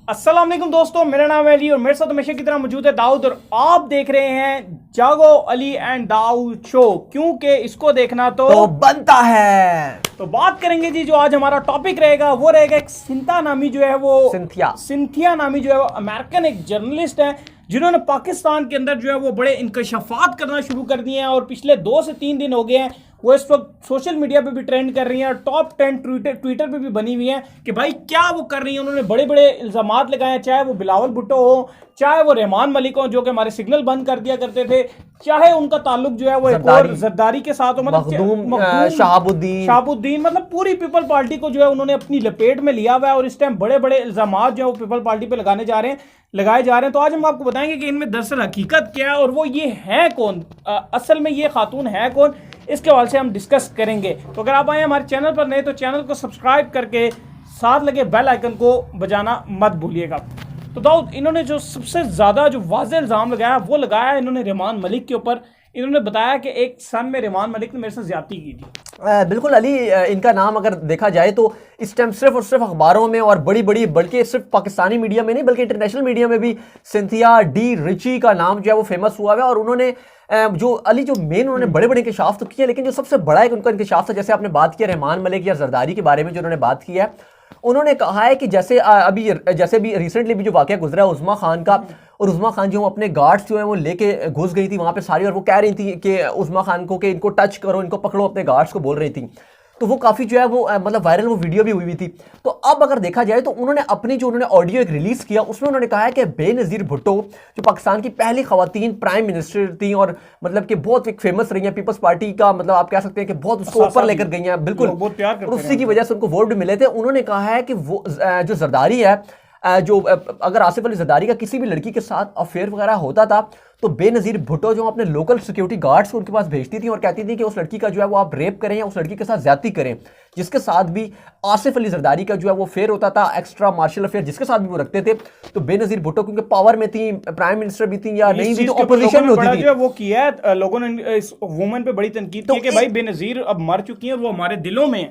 अस्सलाम वालेकुम दोस्तों, मेरा नाम है अली और मेरे साथ हमेशा की तरह मौजूद है दाऊद और आप देख रहे हैं जागो अली एंड दाऊद शो। क्योंकि इसको देखना तो बनता है। तो बात करेंगे जी, जो आज हमारा टॉपिक रहेगा वो रहेगा एक सिंथिया नामी जो है वो सिंथिया नामी जो है वो अमेरिकन एक जर्नलिस्ट है जिन्होंने पाकिस्तान के अंदर जो है वो बड़े इंकशाफात करना शुरू कर दिए हैं और पिछले 2 से 3 दिन हो गए हैं वो इस वक्त सोशल मीडिया पे भी ट्रेंड कर रही हैं और टॉप 10 ट्विटर पे भी बनी हुई हैं कि भाई क्या वो कर रही हैं। उन्होंने बड़े बड़े इल्जामात लगाए हैं, चाहे वो बिलावल भुट्टो हो, चाहे वो रहमान मलिक हो जो कि हमारे सिग्नल बंद कर दिया करते थे, चाहे उनका ताल्लुक जो है वो एक और जरदारी के साथ हो, मतलब शहाबुद्दीन, मतलब पूरी पीपल पार्टी को जो है उन्होंने अपनी लपेट में लिया हुआ है और इस टाइम बड़े बड़े इल्जामात जो है वो पीपल पार्टी पे लगाए जा रहे हैं। तो आज हम आपको बताएंगे कि इनमें दरअसल हकीकत क्या है और वो ये है कौन, असल में ये खातून है कौन, इसके हवाले से हम डिस्कस करेंगे। तो अगर आप आए हमारे चैनल पर नए तो चैनल को सब्सक्राइब करके साथ लगे बेल आइकन को बजाना मत भूलिएगा। तो दाऊद, इन्होंने जो सबसे ज़्यादा जो वाज़ेह इल्ज़ाम लगाया वो लगाया इन्होंने रहमान मलिक के ऊपर। इन्होंने बताया कि एक सन में रहमान मलिक ने मेरे से ज्यादती की थी। बिल्कुल अली, इनका नाम अगर देखा जाए तो इस टाइम सिर्फ और सिर्फ अखबारों में और बड़ी बड़ी, बल्कि सिर्फ पाकिस्तानी मीडिया में नहीं बल्कि इंटरनेशनल मीडिया में भी सिंथिया डी रिची का नाम जो है वो फेमस हुआ है। और उन्होंने जो अली जो मेन उन्होंने बड़े बड़े इंकशाफ तो किए, लेकिन जो सबसे बड़ा एक उनका इंकशाफ था, जैसे आपने बात किया रहमान मलिक या जरदारी के बारे में जो उन्होंने बात की है, उन्होंने कहा है कि जैसे भी रिसेंटली भी जो वाकया गुजरा है उज़्मा खान का, और उज़्मा खान जो अपने गार्ड्स जो है वो लेके घुस गई थी वहां पे सारी, और वो कह रही थी कि उज़्मा खान को कि इनको टच करो, इनको पकड़ो, अपने गार्ड्स को बोल रही थी। तो वो काफ़ी जो है वो मतलब वायरल वो वीडियो भी हुई थी। तो अब अगर देखा जाए तो उन्होंने अपनी जो उन्होंने ऑडियो एक रिलीज़ किया उसमें उन्होंने कहा है कि बेनज़ीर भुट्टो जो पाकिस्तान की पहली खवातीन प्राइम मिनिस्टर थी और मतलब कि बहुत एक फेमस रही हैं, पीपल्स पार्टी का मतलब आप कह सकते हैं कि बहुत उसको ऊपर लेकर गई हैं, बिल्कुल और उसी की वजह से उनको वोट भी मिले थे। उन्होंने कहा है कि वो जो जरदारी है, जो अगर आसिफ अली जरदारी का किसी भी लड़की के साथ अफेयर वगैरह होता था तो बेनज़ीर भुट्टो जो अपने लोकल सिक्योरिटी गार्ड्स को उनके पास भेजती थी और कहती थी कि उस लड़की का जो है वो आप रेप करें या उस लड़की के साथ ज्यादती करें, जिसके साथ भी आसिफ अली जरदारी का जो है वो अफेयर होता था, एक्स्ट्रा मार्शल अफेयर जिसके साथ भी वो रखते थे। तो बेनज़ीर भुट्टो क्योंकि पावर में थी, प्राइम मिनिस्टर भी थी या नहीं भी, तो अपोजिशन में होती थी। वो किया है लोगों ने इस वुमन पे बड़ी तनकीद की कि भाई बेनज़ीर अब मर चुकी है, वो हमारे दिलों में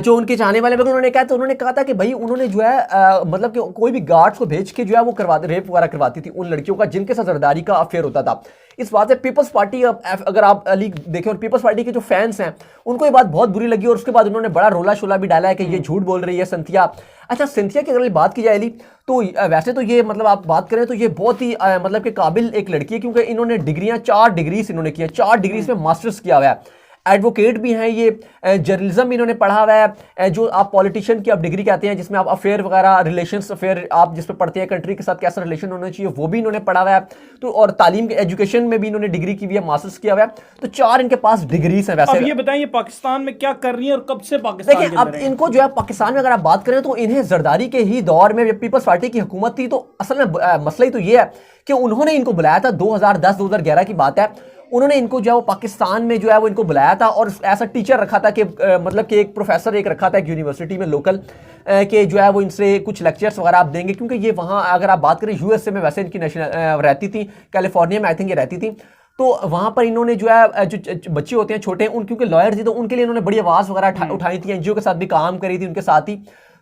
जो उनके चाहने वाले उन्होंने कहा, तो उन्होंने कहा था कि भाई उन्होंने जो है मतलब कि कोई भी गार्ड्स को भेज के जो है वो रेप वगैरह करवाती थी उन लड़कियों का जिनके साथ जरदारी का अफेयर होता था। इस बात से पीपल्स पार्टी, अगर आप अली देखें, और पीपल्स पार्टी के जो फैंस हैं उनको ये बात बहुत बुरी लगी और उसके बाद उन्होंने बड़ा रोला शोला भी डाला है कि ये झूठ बोल रही है सिंथिया। अच्छा, सिंथिया की अगर बात की जाए अली तो वैसे तो ये मतलब आप बात करें तो ये बहुत ही मतलब कि काबिल एक लड़की है, क्योंकि इन्होंने डिग्रियां 4 डिग्रीज इन्होंने किया, 4 डिग्रीज में मास्टर्स किया हुआ है, एडवोकेट भी हैं, ये जर्नलिज्म भी इन्होंने पढ़ा हुआ है, जो आप पॉलिटिशियन की आप डिग्री कहते हैं जिसमें आप अफेयर वगैरह रिलेशंस अफेयर आप जिस पे पढ़ते हैं, कंट्री के साथ कैसा रिलेशन होना चाहिए वो भी इन्होंने पढ़ा हुआ है। तो और तालीम के एजुकेशन में भी इन्होंने डिग्री की हुई है, मास्टर्स किया हुआ है, तो 4 इनके पास डिग्रीज हैं। वैसे अब ये बताइए पाकिस्तान में क्या कर रही है और कब से पाकिस्तान देखिए, अब इनको जो है पाकिस्तान में अगर आप बात करें तो इन्हें जरदारी के ही दौर में जब पीपल्स पार्टी की हुकूमत थी तो असल में मसला ही तो ये है कि उन्होंने इनको बुलाया था, 2010-2011 की बात है, उन्होंने इनको जो है वो पाकिस्तान में जो है वो इनको बुलाया था और ऐसा टीचर रखा था कि मतलब कि एक प्रोफेसर एक रखा था एक यूनिवर्सिटी में लोकल कि जो है वो इनसे कुछ लेक्चर्स वगैरह आप देंगे, क्योंकि ये वहाँ अगर आप बात करें यूएसए में वैसे इनकी नेशनल रहती थी, कैलिफोर्निया में आई थिंक ये रहती थी, तो वहाँ पर इन्होंने जो है जो बच्चे होते हैं छोटे, उन क्योंकि लॉयर थी तो उनके लिए इन्होंने बड़ी आवाज़ वगैरह उठाई थी, एनजीओ के साथ भी काम करी थी उनके साथ ही।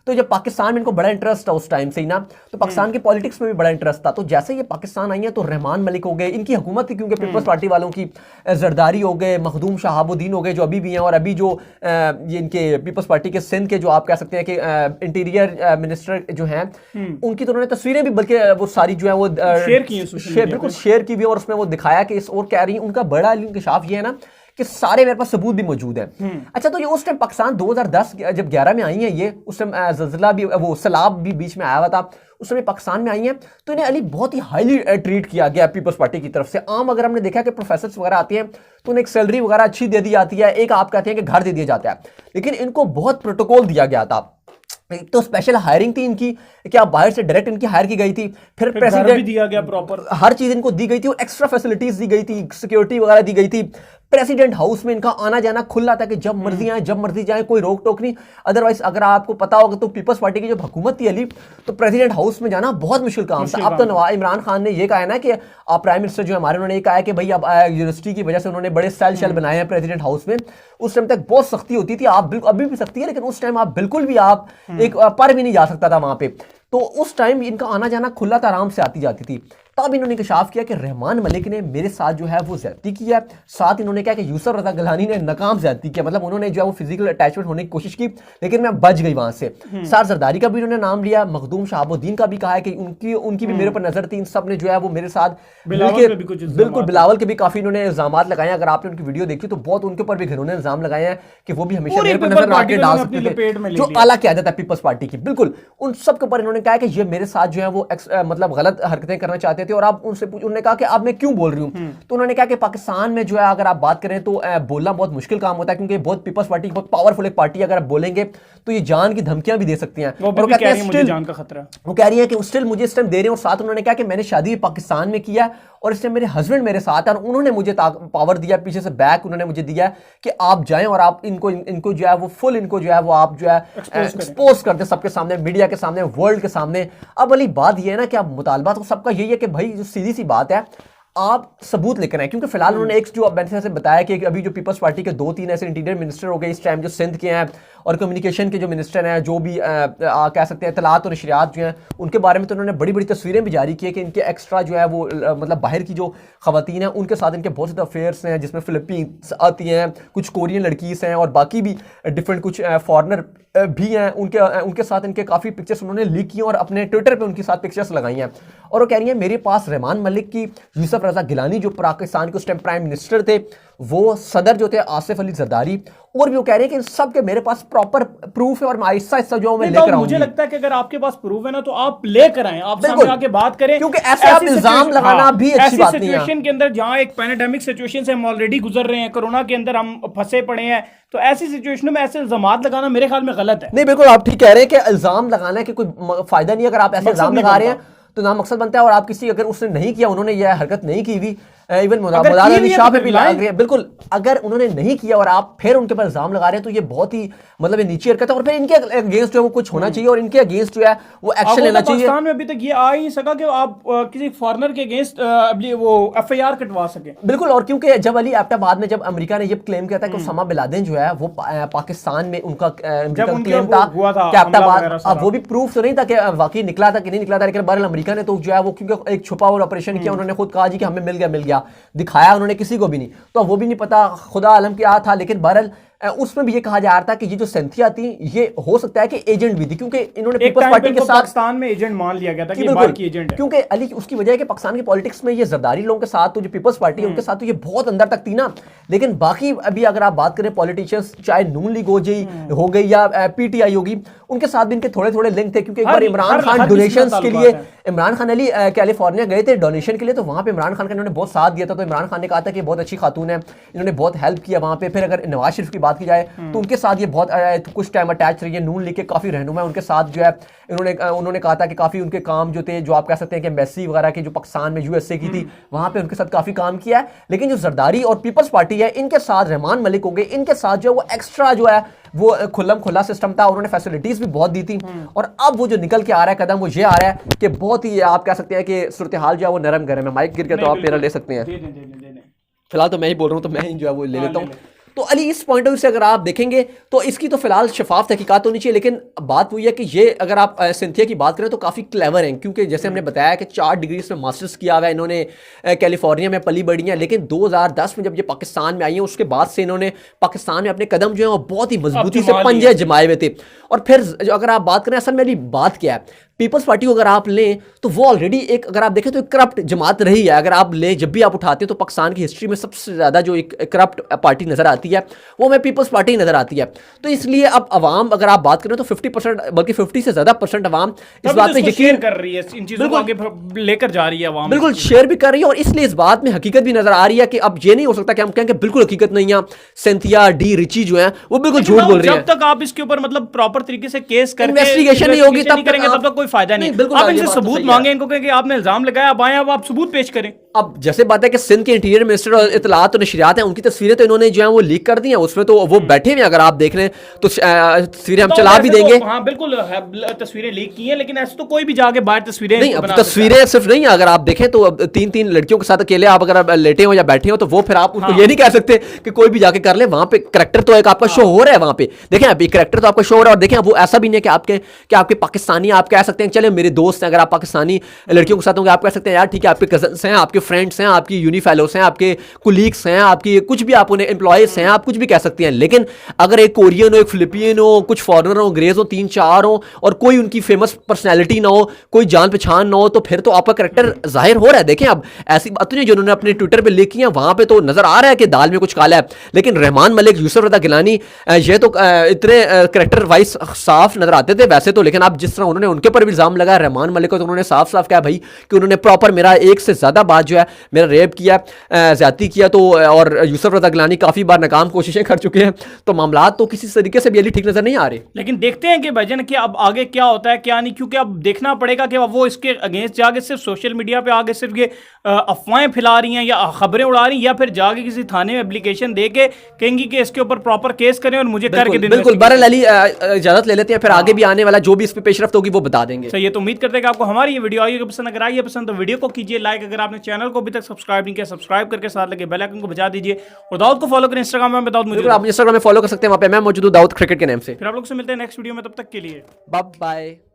तो जब पाकिस्तान में इनको बड़ा इंटरेस्ट था उस टाइम से ही ना, तो पाकिस्तान की पॉलिटिक्स में भी बड़ा इंटरेस्ट था। तो जैसे ये पाकिस्तान आई है तो रहमान मलिक हो गए, इनकी हुकूमत थी क्योंकि पीपल्स पार्टी वालों की, जरदारी हो गए, मखदूम शहाबुद्दीन हो गए जो अभी भी हैं, और अभी जो ये इनके पीपल्स पार्टी के सिंध के जो आप कह सकते हैं कि इंटीरियर मिनिस्टर जो हैं उनकी तो उन्होंने तस्वीरें भी बल्कि वो सारी जो है वो बिल्कुल शेयर की भी, और उसमें वो दिखाया कि और कह रही है उनका बड़ा इंकशाफ ये है ना कि सारे मेरे पास सबूत भी मौजूद है। अच्छा, तो ये उस टाइम पाकिस्तान 2010 जब 11 में आई है, ये उस टाइम ज़लज़ला भी वो सैलाब भी बीच में आया हुआ था, उस समय पाकिस्तान में आई हैं, तो इन्हें अली बहुत ही हाईली ट्रीट किया गया पीपल्स पार्टी की तरफ से। आम अगर हमने देखा कि प्रोफेसर्स वगैरह आते हैं तो उन्हें एक सैलरी वगैरह अच्छी दे दी जाती है, एक आप कहते हैं कि घर दे दिया जाता है, लेकिन इनको बहुत प्रोटोकॉल दिया गया था। एक तो स्पेशल हायरिंग थी इनकी कि आप बाहर से डायरेक्ट इनकी हायर की गई थी, फिर प्रेसिडेंट भी दिया गया, प्रॉपर हर चीज इनको दी गई थी, और एक्स्ट्रा फैसिलिटीज दी गई थी, सिक्योरिटी वगैरह दी गई थी, प्रेसिडेंट हाउस में इनका आना जाना खुला था कि जब मर्जी आए जब मर्जी जाए, कोई रोक टोक नहीं। अदरवाइज अगर आपको पता होगा तो पीपल्स पार्टी की जब हुकूमत थी अली, तो प्रेसिडेंट हाउस में जाना बहुत मुश्किल काम था। अब तो इमरान खान ने यह कहा है ना कि आप प्राइम मिनिस्टर जो हमारे, उन्होंने कहा है कि भाई अब यूनिवर्सिटी की वजह से उन्होंने बड़े सेल बनाए हैं प्रेसिडेंट हाउस में। उस टाइम तक बहुत सख्ती होती थी, आप बिल्कुल अभी भी सख्ती है, लेकिन उस टाइम आप बिल्कुल भी आप एक पर भी नहीं जा सकता था वहां पे। तो उस टाइम इनका आना जाना खुला था, आराम से आती जाती थी। तब इन्होंने इंकशाफ किया कि रहमान मलिक ने मेरे साथ जो है वो ज्यादती की है। साथ इन्होंने कहा कि यूसुफ रजा गिलानी ने नाकाम ज्यादती किया, मतलब उन्होंने जो है वो फिजिकल अटैचमेंट होने की कोशिश की लेकिन मैं बच गई वहां से। सार जरदारी का भी उन्होंने नाम लिया, मखदूम शहाबुद्दीन का भी कहा है कि उनकी भी मेरे पर नजर थी। इन सब ने जो है वो मेरे साथ बिल्कुल बिलावल के भी काफी इन्होंने इल्जाम लगाए। अगर आपने उनकी वीडियो देखी तो बहुत उनके ऊपर भी घिनौने इल्जाम लगाए हैं कि वो भी हमेशा मेरे पर नजर रख के डाल सकते थे, जो आला क़यादत है पीपल्स पार्टी की। बिल्कुल उन सब के ऊपर इन्होंने कहा कि ये मेरे साथ जो है वो मतलब गलत हरकतें करना चाहते थे। और आप उनसे उन्होंने कहा कि अब मैं क्यों बोल रही हूं, तो उन्होंने कहा कि पाकिस्तान में जो है अगर आप बात करें तो बोलना बहुत मुश्किल काम होता है, क्योंकि बहुत पीपल्स पार्टी बहुत पावरफुल एक पार्टी, अगर आप बोलेंगे तो ये जान की धमकियां भी दे सकती हैं। वो कह रही है कि स्टिल मुझे इस टाइम दे रहे हैं। और साथ उन्होंने कहा कि मैंने शादी पाकिस्तान में किया और इस टाइम मेरे हस्बैंड मेरे साथ है और उन्होंने मुझे पावर दिया, पीछे से बैक उन्होंने मुझे दिया कि आप जाएं और आप इनको जो है वो फुल इनको जो है वो आप जो है एक्सपोज कर दे सबके सामने, मीडिया के सामने, वर्ल्ड के सामने। अब वाली बात ये है ना कि अब मुतालबा तो सबका यही है कि भाई जो सीधी सी बात है आप सबूत लेकर आए, क्योंकि फिलहाल उन्होंने एक जो मैंने से बताया कि अभी जो पीपल्स पार्टी के 2-3 ऐसे इंटीरियर मिनिस्टर हो गए इस टाइम जो सिंध के हैं और कम्युनिकेशन के जो मिनिस्टर हैं, जो भी कह सकते हैं इत्तलात और नशरियात जो हैं, उनके बारे में तो उन्होंने बड़ी बड़ी तस्वीरें भी जारी की है कि इनके एक्स्ट्रा जो है वो मतलब बाहर की जो खवातीन हैं उनके साथ इनके बहुत से अफेयर्स हैं, जिसमें फिलिपींस आती हैं, कुछ कोरियन लड़कीज हैं और बाकी भी डिफरेंट कुछ फॉरनर भी हैं। उनके साथ इनके काफ़ी पिक्चर्स उन्होंने लीक किए और अपने ट्विटर पे उनके साथ पिक्चर्स लगाई हैं। और वो कह रही है मेरे पास रहमान मलिक की, यूसुफ रजा गिलानी जो पाकिस्तान के उस टाइम प्राइम मिनिस्टर थे, वो सदर जो थे आसिफ अली जरदारी, और भी वो कह रहे हैं कि इन सब के मेरे पास प्रॉपर प्रूफ है और मैं आहिस्ता आहिस्ता जो मैं लेकर आऊंगी। मुझे लगता है कि अगर आपके पास प्रूफ है ना तो आप लेकर आएं, आप सामने आके बात करें, क्योंकि ऐसे आप इल्जाम लगाना भी अच्छी बात नहीं है। सिचुएशन के अंदर जहां एक पैंडेमिक सिचुएशन से हम ऑलरेडी गुजर रहे हैं, कोरोना के अंदर हम फंसे पड़े हैं, तो ऐसी सिचुएशन में ऐसे इल्जाम लगाना मेरे ख्याल में गलत है। नहीं बिल्कुल आप ठीक कह रहे हैं कि इल्जाम लगाना के कोई फायदा नहीं। अगर आप ऐसे इल्जाम लगा रहे हैं तो ना मकसद बनता है, और आप किसी अगर उसने नहीं किया, उन्होंने यह हरकत नहीं की हुई, इवन मौलाना अली शाह पे भी लग रही है, बिल्कुल अगर उन्होंने नहीं किया और आप फिर उनके पर इल्जाम लगा रहे हैं तो ये बहुत ही मतलब ये नीची हरकत है। और फिर इनके अगेंस्ट जो है वो कुछ होना चाहिए और इनके अगेंस्ट जो है वो एक्शन लेना चाहिए। पाकिस्तान में अभी तक ये आ ही नहीं सका कि आप किसी फॉरेनर के अगेंस्ट वो एफआईआर कटवा सके। बिल्कुल, और क्योंकि जब अली एबटाबाद में जब अमेरिका ने ये क्लेम किया था कि ओसामा बिन लादेन जो है वो पाकिस्तान में उनका क्लेम था कि एबटाबाद, अब वो भी प्रूफ तो नहीं था कि वाकई निकला था कि नहीं निकला था, लेकिन बहरहाल अमेरिका ने तो जो है वो क्योंकि एक छुपा हुआ ऑपरेशन किया, उन्होंने खुद कहा जी कि हमें मिल गया, दिखाया उन्होंने किसी को भी नहीं, तो वो भी नहीं पता खुदा आलम क्या था। लेकिन बहरहाल उसमें भी ये कहा जा रहा था कि ये जो सिंथिया थी ये हो सकता है कि एजेंट भी थी, क्योंकि इन्होंने पीपल्स पार्टी के साथ पाकिस्तान में एजेंट मान लिया गया था कि बाहर की एजेंट है, क्योंकि अली उसकी वजह है कि पाकिस्तान की पॉलिटिक्स में ये जरदारी लोगों के साथ तो जो पीपल्स पार्टी है उनके साथ तो ये बहुत अंदर तक थी ना। लेकिन बाकी अभी अगर आप बात करें पॉलिटिशियंस, चाहे नून लीग हो गई या पीटीआई होगी, उनके साथ भी इनके थोड़े लिंक थे, क्योंकि एक बार इमरान खान डोनेशंस के लिए, इमरान खान अली कैलिफोर्निया गए थे डोनेशन के लिए, तो वहां पे इमरान खान का इन्होंने बहुत साथ दिया था। तो इमरान खान ने कहा था कि बहुत अच्छी खातून है, इन्होंने बहुत हेल्प किया वहां पे। फिर अगर नवाज शरीफ की बात की जाए तो उनके साथ ये बहुत कुछ टाइम अटैच रही है, नून लीग के काफी रहनुमा उनके साथ जो है उन्होंने कहा था कि काफी उनके काम जो थे, जो आप कह सकते हैं कि एम्बेसी वगैरह की जो पाकिस्तान में यूएसए की थी, वहां पे उनके साथ काफी काम किया है। लेकिन जो जरदारी और पीपल्स पार्टी है इनके साथ रहमान मलिक हो गए, इनके साथ जो है वो एक्स्ट्रा जो है वो खुल्लम खुला सिस्टम था, उन्होंने फैसिलिटीज भी बहुत दी थी। और अब वो जो निकल के आ रहा है कदम, वो ये आ रहा है कि बहुत ही आप कह सकते हैं कि सूरत हाल जो है वो नरम गरम है। माइक गिर गया तो आप मेरा ले सकते हैं, फिलहाल तो मैं ही बोल रहा हूँ तो मैं ही जो है वो ले लेता हूँ। तो अली इस पॉइंट ऑफ व्यू से अगर आप देखेंगे तो इसकी तो फिलहाल शफाफ तहकीकात होनी चाहिए। लेकिन बात हुई है कि ये अगर आप सिंथिया की बात करें तो काफ़ी क्लेवर हैं, क्योंकि जैसे हमने बताया कि 4 डिग्री में मास्टर्स किया हुआ है इन्होंने, कैलिफोर्निया में पली बढ़ी हैं। लेकिन 2010 में जब ये पाकिस्तान में आई हैं उसके बाद से इन्होंने पाकिस्तान में अपने कदम जो है वो बहुत ही मजबूती से पंजे जमाए हुए थे। और फिर अगर आप बात करें असल में अली बात क्या है, पीपल्स पार्टी को अगर आप लें तो वो ऑलरेडी एक, अगर आप देखें तो एक करप्ट जमात रही है। अगर आप लें, जब भी आप उठाते हैं तो पाकिस्तान की हिस्ट्री में सबसे ज़्यादा जो एक करप्ट पार्टी नज़र आती है वो हमें पीपल्स पार्टी नज़र आती है। तो इसलिए अब अवाम अगर आप बात करें तो 50% बल्कि 50 से ज़्यादा % अवाम इस बात में यकीन कर रही है, इन चीज़ों को आगे लेकर जा रही है अवाम, बिल्कुल शेयर भी कर रही है। और इसलिए इस बात में हकीकत भी नज़र आ रही है कि अब ये नहीं हो सकता कि हम कहें कि बिल्कुल हकीकत नहीं है, सिंथिया डी रिची जो है वो बिल्कुल झूठ बोल रही है। जब तक आप इसके ऊपर मतलब प्रॉपर तरीके से केस करके इन्वेस्टिगेशन नहीं होगी तब तक कोई फायदा नहीं। आप इनसे सबूत मांगे, इनको कहें कि आपने इल्जाम लगाया, अब आए, अब आप सबूत पेश करें। अब जैसे बात है कि सिंध के इंटीरियर मिनिस्टर और इत्तलात और नशरियात हैं, उनकी तस्वीरें तो इन्होंने जो है वो लीक कर दी हैं, उसमें तो वो बैठे हुए, अगर आप देख रहे हैं तो तस्वीरें हम चला भी देंगे। हाँ बिल्कुल तस्वीरें लीक की हैं, लेकिन ऐसे तो कोई भी जाके बाहर तस्वीरें नहीं, अब तस्वीरें सिर्फ नहीं, अगर आप देखें तो 3-3 लड़कियों के साथ अकेले आप अगर लेटे हो या बैठे हो तो वो फिर आप उनको ये नहीं कह सकते कि कोई भी जाके कर ले। वहां पे करैक्टर तो एक आपका शो हो रहा है, वहां पे देखें अभी करैक्टर तो आपका शो हो रहा है। और देखें वो ऐसा भी नहीं है कि आपके पाकिस्तानी आप कह सकते हैं चले मेरे दोस्त हैं, अगर आप पाकिस्तानी लड़कियों के साथ होंगे आप कह सकते हैं यार ठीक है आपके कजन्स हैं, आपके फ्रेंड्स हैं, आपकी यूनी फेलोस हैं, आपके कुलीग्स हैं, आपकी कुछ भी आप उन्हें एम्प्लॉयज हैं, आप कुछ भी कह सकते हैं। लेकिन अगर एक कोरियन हो, एक फिलिपियन हो, कुछ फॉरनर हो, अंग्रेज हो, 3-4 हो और कोई उनकी फेमस पर्सनैलिटी ना हो, कोई जान पहचान ना हो, तो फिर तो आपका करेक्टर जाहिर हो रहा है। देखें अब ऐसी बात तो नहीं जो उन्होंने अपने ट्विटर पर लिखी है, वहां पर तो नजर आ रहा है कि दाल में कुछ काला है। लेकिन रहमान मलिक, यूसुफ रज़ा गिलानी, ये तो इतने करेक्टर वाइज साफ नजर आते थे वैसे तो, लेकिन आप जिस तरह उन्होंने उनके पर भी इल्जाम लगाया रहमान मलिक को, तो उन्होंने साफ साफ कहा भाई कि उन्होंने प्रॉपर मेरा एक से ज्यादा बात जो है मेरा रेप किया, ज्यादती किया। तो और यूसुफ रज़ा गिलानी काफी बार नाकाम कोशिशें कर चुके हैं, तो मामला तो किसी तरीके से भी अली ठीक नजर नहीं आ रहे। लेकिन देखते हैं कि भाईजान कि अब आगे क्या होता है क्या नहीं, क्योंकि अब देखना पड़ेगा कि वो इसके अगेंस्ट जाके सिर्फ सोशल मीडिया पे आगे सिर्फ ये अफवाहें फैला रही हैं या खबरें उड़ा रही हैं, या फिर जाके किसी थाने में एप्लीकेशन दे के कहेंगी कि इसके ऊपर प्रॉपर केस करें और मुझे करके दें। बिल्कुल बहरहाल अली इजाजत ले लेते हैं, फिर आगे भी आने वाला जो भी इस पे पेशरफ्त होगी वो बता देंगे। सही है, तो उम्मीद करते हैं कि आपको हमारी ये वीडियो आई होगी पसंद। अगर आई है पसंद तो वीडियो को कीजिए लाइक, अगर आपने चैनल को अभी तक सब्सक्राइब नहीं किया सब्सक्राइब करके साथ लगे बेल आइकन को बजा दीजिए, और दाऊद को फॉलो करें इंस्टाग्राम में, दाऊद मुझे आप इंस्टाग्राम में फॉलो कर सकते हैं, वहां पे मैं मौजूद हूं दाऊद क्रिकेट के नाम से। फिर आप लोग से मिलते हैं नेक्स्ट वीडियो में, तब तक के लिए बाय बाय।